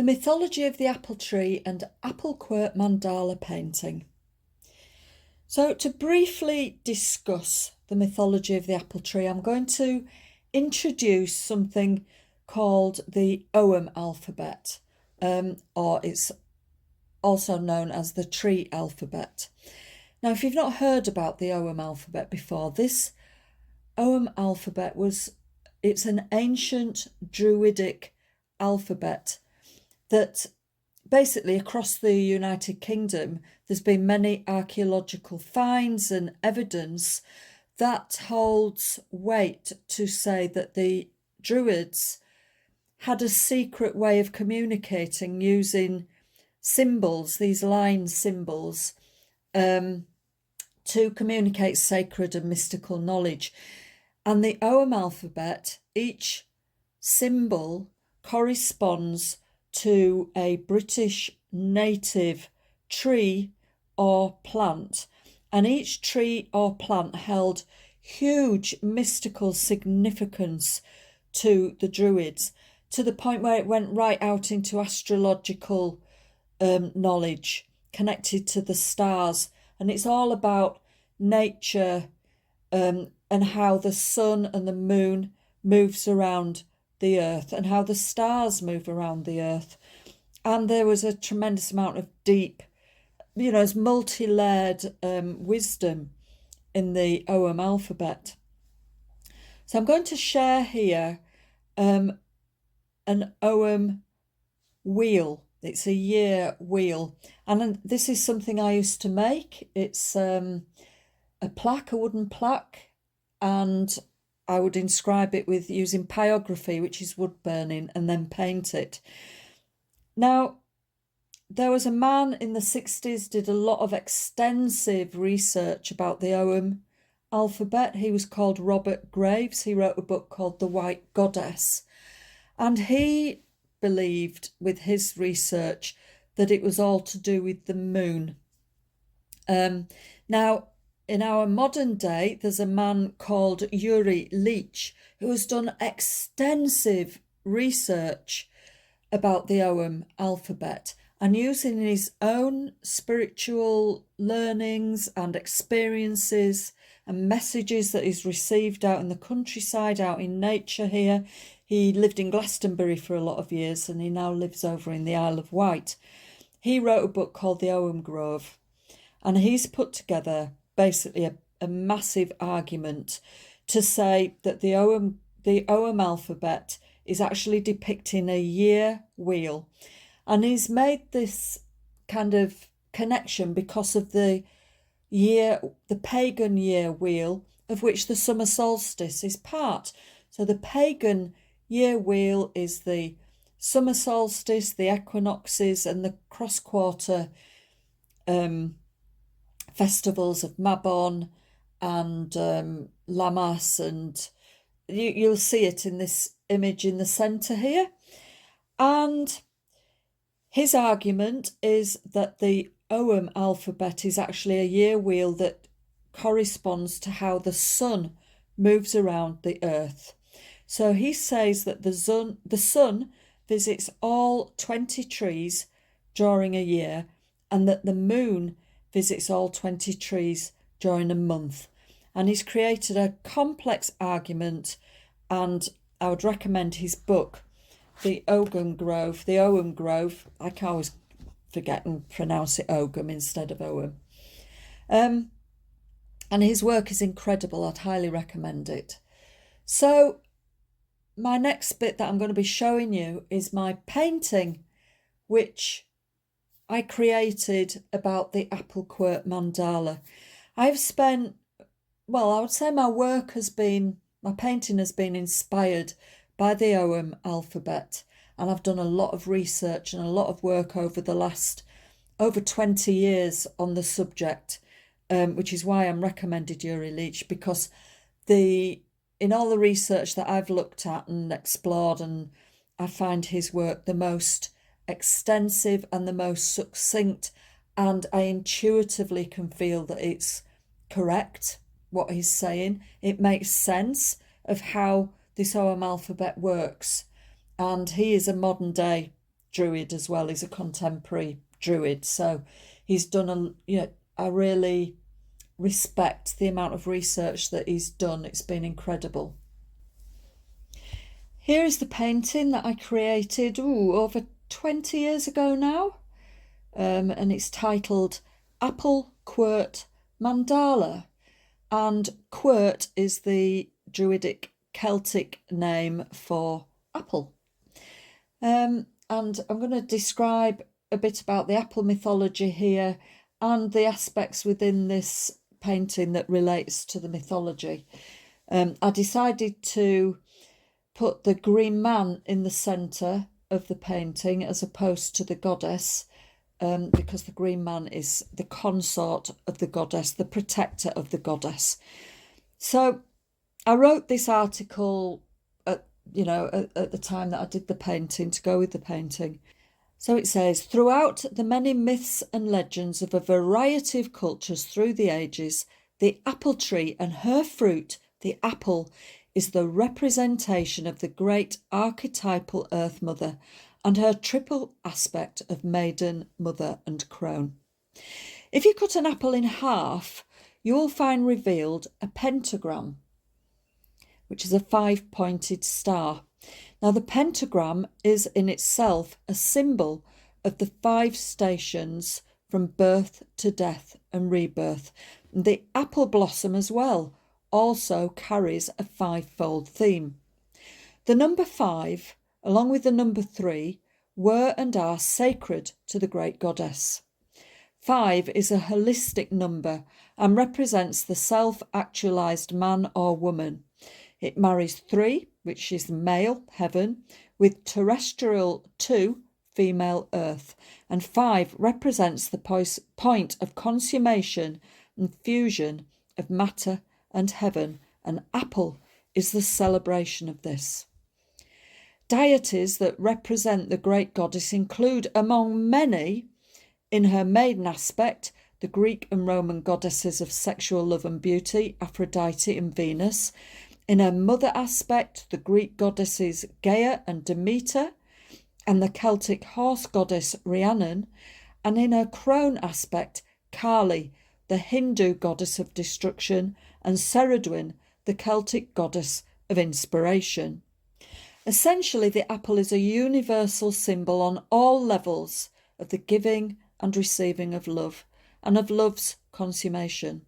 The mythology of the apple tree and Apple-Quert Mandala painting. So to briefly discuss the mythology of the apple tree, I'm going to introduce something called the Ogham Alphabet, or it's also known as the tree alphabet. Now, if you've not heard about the Ogham Alphabet before, this Ogham Alphabet it's an ancient Druidic alphabet that basically across the United Kingdom, there's been many archaeological finds and evidence that holds weight to say that the Druids had a secret way of communicating using symbols, these line symbols, to communicate sacred and mystical knowledge. And the Ogham alphabet, each symbol corresponds to a British native tree or plant, and each tree or plant held huge mystical significance to the Druids, to the point where it went right out into astrological knowledge connected to the stars. And it's all about nature and how the sun and the moon moves around the earth and how the stars move around the earth. And there was a tremendous amount of deep, multi-layered wisdom in the Ogham alphabet. So I'm going to share here an Ogham wheel. It's a year wheel, and this is something I used to make. It's a wooden plaque, and I would inscribe it with using pyrography, which is wood burning, and then paint it. Now, there was a man in the 60s did a lot of extensive research about the Ogham alphabet. He was called Robert Graves. He wrote a book called The White Goddess, and he believed with his research that it was all to do with the moon. Now, in our modern day, there's a man called Uri Leach who has done extensive research about the Ogham alphabet, and using his own spiritual learnings and experiences and messages that he's received out in the countryside, out in nature here. He lived in Glastonbury for a lot of years, and he now lives over in the Isle of Wight. He wrote a book called The Ogham Grove, and he's put together basically a massive argument to say that the Ogham alphabet is actually depicting a year wheel. And he's made this kind of connection because of the pagan year wheel, of which the summer solstice is part. So the pagan year wheel is the summer solstice, the equinoxes, and the cross-quarter festivals of Mabon and Lammas, and you'll see it in this image in the centre here. And his argument is that the Ogham alphabet is actually a year wheel that corresponds to how the sun moves around the earth. So he says that the sun visits all 20 trees during a year, and that the moon visits all 20 trees during a month. And he's created a complex argument, and I would recommend his book, The Ogham Grove. I can always forget and pronounce it Ogham instead of Ogham. And his work is incredible. I'd highly recommend it. So my next bit that I'm going to be showing you is my painting, which I created about the Apple-Quert Mandala. I've spent, I would say my painting has been inspired by the Ogham alphabet, and I've done a lot of research and a lot of work over the last over 20 years on the subject, which is why I'm recommended Uri Leach, because in all the research that I've looked at and explored, and I find his work the most extensive and the most succinct, and I intuitively can feel that it's correct, what he's saying. It makes sense of how this Ogham alphabet works, and he is a modern day Druid as well. He's a contemporary Druid, so he's done I really respect the amount of research that he's done. It's been incredible. Here is the painting that I created over 20 years ago now, and it's titled Apple-Quert Mandala, and quert is the Druidic Celtic name for apple. And I'm going to describe a bit about the apple mythology here and the aspects within this painting that relates to the mythology. I decided to put the Greenman in the centre of the painting as opposed to the goddess, because the Greenman is the consort of the goddess, the protector of the goddess. So I wrote this article at the time that I did the painting, to go with the painting. So it says, throughout the many myths and legends of a variety of cultures through the ages, the apple tree and her fruit, the apple, is the representation of the great archetypal Earth Mother and her triple aspect of maiden, mother and crone. If you cut an apple in half, you will find revealed a pentagram, which is a 5-pointed star. Now, the pentagram is in itself a symbol of the 5 stations from birth to death and rebirth. The apple blossom as well also carries a 5-fold theme. The number 5, along with the number 3, were and are sacred to the great goddess. 5 is a holistic number and represents the self-actualized man or woman. It marries 3, which is male, heaven, with terrestrial 2, female, earth, and 5 represents the point of consummation and fusion of matter and heaven, and apple is the celebration of this. Deities that represent the great goddess include, among many, in her maiden aspect, the Greek and Roman goddesses of sexual love and beauty, Aphrodite and Venus. In her mother aspect, the Greek goddesses Gaia and Demeter, and the Celtic horse goddess Rhiannon, and in her crone aspect, Kali, the Hindu goddess of destruction, and Ceridwen, the Celtic goddess of inspiration. Essentially, the apple is a universal symbol on all levels of the giving and receiving of love, and of love's consummation.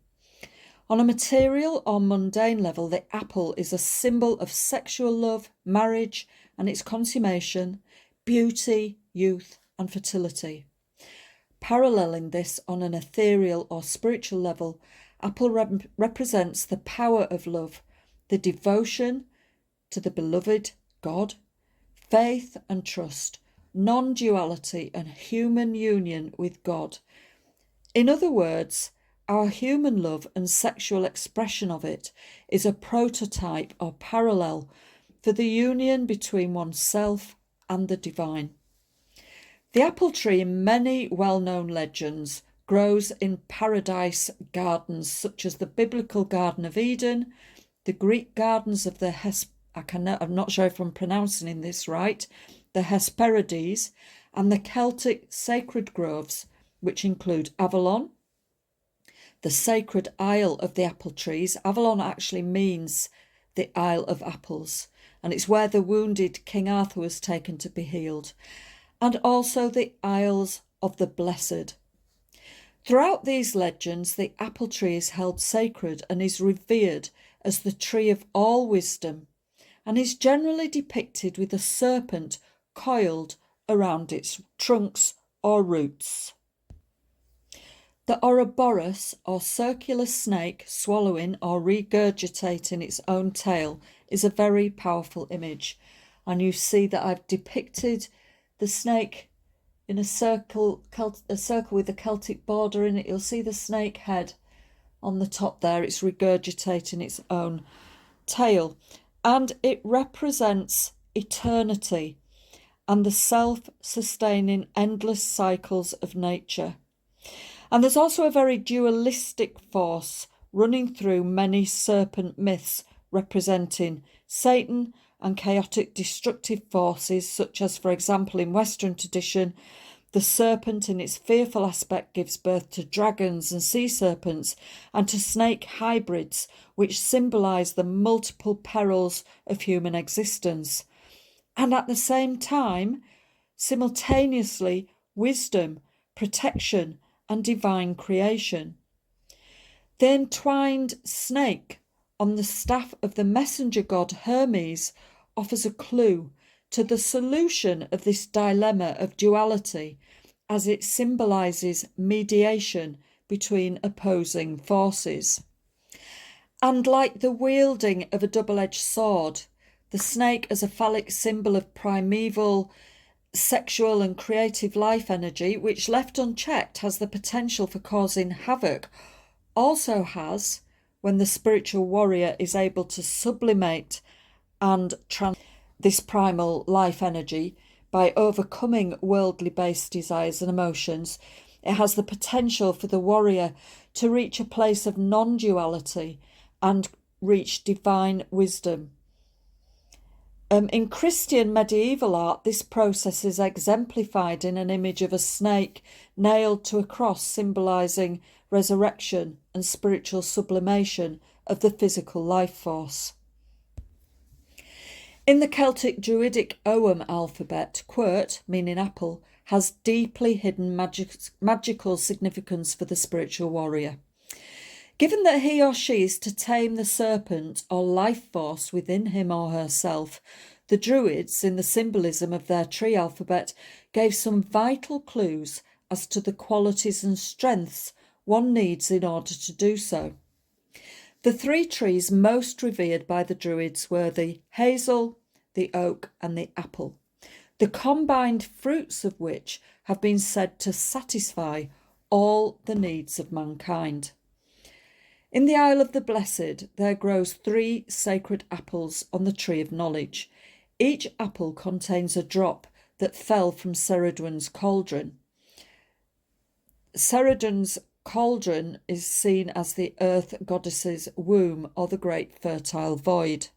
On a material or mundane level, the apple is a symbol of sexual love, marriage and its consummation, beauty, youth and fertility. Paralleling this on an ethereal or spiritual level, apple represents the power of love, the devotion to the beloved God, faith and trust, non-duality and human union with God. In other words, our human love and sexual expression of it is a prototype or parallel for the union between oneself and the divine. The apple tree, in many well-known legends, grows in paradise gardens such as the biblical Garden of Eden, the Greek gardens of the I'm not sure if I'm pronouncing this right, the Hesperides, and the Celtic sacred groves, which include Avalon, the sacred Isle of the apple trees. Avalon actually means the Isle of Apples, and it's where the wounded King Arthur was taken to be healed, and also the Isles of the Blessed. Throughout these legends, the apple tree is held sacred and is revered as the tree of all wisdom, and is generally depicted with a serpent coiled around its trunks or roots. The Ouroboros, or circular snake swallowing or regurgitating its own tail, is a very powerful image. And you see that I've depicted the snake in a circle with a Celtic border in it. You'll see the snake head on the top there. It's regurgitating its own tail. And it represents eternity and the self-sustaining endless cycles of nature. And there's also a very dualistic force running through many serpent myths representing Satan and chaotic destructive forces, such as, for example, in Western tradition, the serpent in its fearful aspect gives birth to dragons and sea serpents and to snake hybrids, which symbolise the multiple perils of human existence. And at the same time, simultaneously, wisdom, protection, and divine creation. The entwined snake on the staff of the messenger god Hermes offers a clue to the solution of this dilemma of duality, as it symbolises mediation between opposing forces. And like the wielding of a double-edged sword, the snake as a phallic symbol of primeval, sexual and creative life energy, which left unchecked has the potential for causing havoc, also has, when the spiritual warrior is able to sublimate and this primal life energy by overcoming worldly based desires and emotions, it has the potential for the warrior to reach a place of non-duality and reach divine wisdom. In Christian medieval art, this process is exemplified in an image of a snake nailed to a cross, symbolising resurrection and spiritual sublimation of the physical life force. In the Celtic Druidic Ogham Alphabet, Quert, meaning apple, has deeply hidden magical significance for the spiritual warrior. Given that he or she is to tame the serpent or life force within him or herself, the Druids, in the symbolism of their tree alphabet, gave some vital clues as to the qualities and strengths one needs in order to do so. The three trees most revered by the Druids were the hazel, the oak, and the apple, the combined fruits of which have been said to satisfy all the needs of mankind. In the Isle of the Blessed, there grows 3 sacred apples on the tree of knowledge. Each apple contains a drop that fell from Ceridwen's cauldron. Ceridwen's cauldron is seen as the earth goddess's womb, or the great fertile void.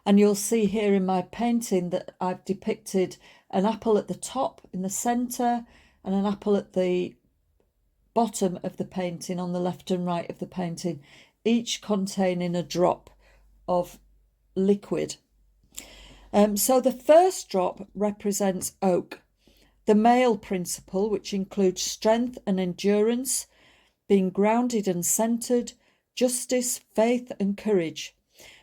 And you'll see here in my painting that I've depicted an apple at the top in the centre and an apple at the bottom of the painting on the left and right of the painting, each containing a drop of liquid. So the first drop represents oak, the male principle, which includes strength and endurance, being grounded and centred, justice, faith and courage.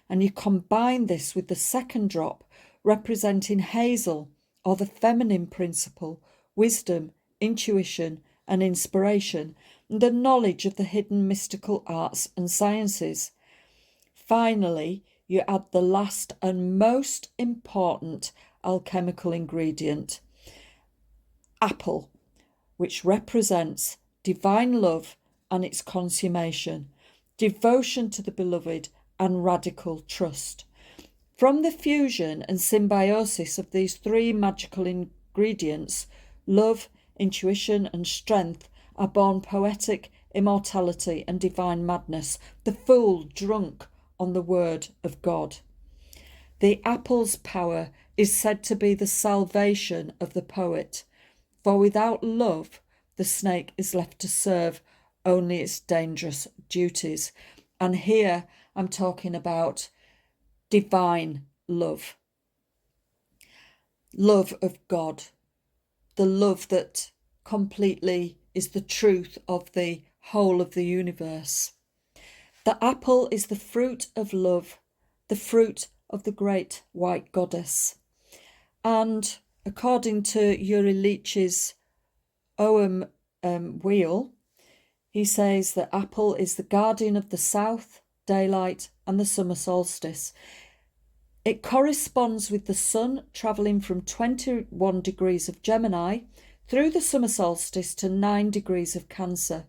And you combine this with the second drop representing hazel, or the feminine principle, wisdom, intuition and inspiration, and the knowledge of the hidden mystical arts and sciences. Finally, you add the last and most important alchemical ingredient, apple, which represents divine love and its consummation, devotion to the beloved and radical trust. From the fusion and symbiosis of these 3 magical ingredients, love, intuition and strength, are born poetic immortality and divine madness, the fool drunk on the word of God. The apple's power is said to be the salvation of the poet, for without love the snake is left to serve only its dangerous duties. And here I'm talking about divine love. Love of God, the love that completely is the truth of the whole of the universe. The apple is the fruit of love, the fruit of the great white goddess. And according to Uri Leach's Ogham wheel, he says that apple is the guardian of the south, daylight and the summer solstice. It corresponds with the sun travelling from 21 degrees of Gemini through the summer solstice to 9 degrees of Cancer.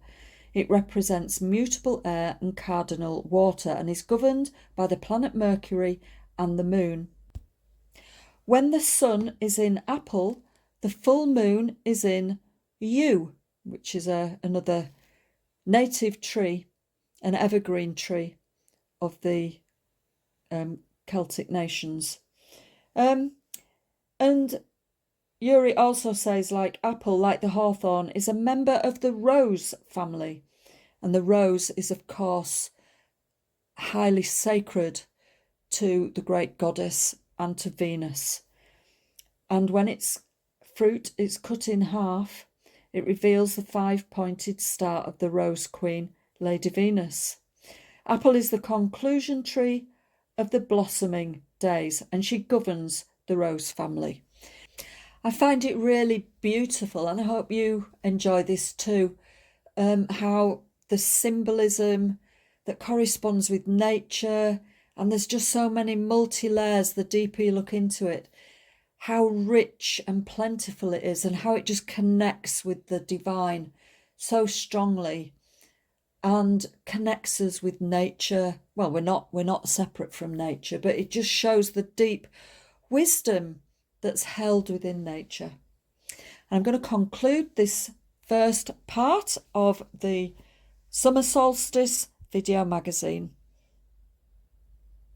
It represents mutable air and cardinal water and is governed by the planet Mercury and the moon. When the sun is in apple, the full moon is in yew, which is another native tree, an evergreen tree of the Celtic nations. And Yuri also says, like apple, like the hawthorn, is a member of the rose family. And the rose is, of course, highly sacred to the great goddess and to Venus. And when its fruit is cut in half, it reveals the 5-pointed star of the Rose Queen, Lady Venus. Apple is the conclusion tree of the blossoming days, and she governs the rose family. I find it really beautiful, and I hope you enjoy this too, how the symbolism that corresponds with nature, and there's just so many multi-layers the deeper you look into it, how rich and plentiful it is, and how it just connects with the divine so strongly and connects us with nature. Well, we're not separate from nature, but it just shows the deep wisdom that's held within nature. And I'm going to conclude this first part of the Summer Solstice video magazine.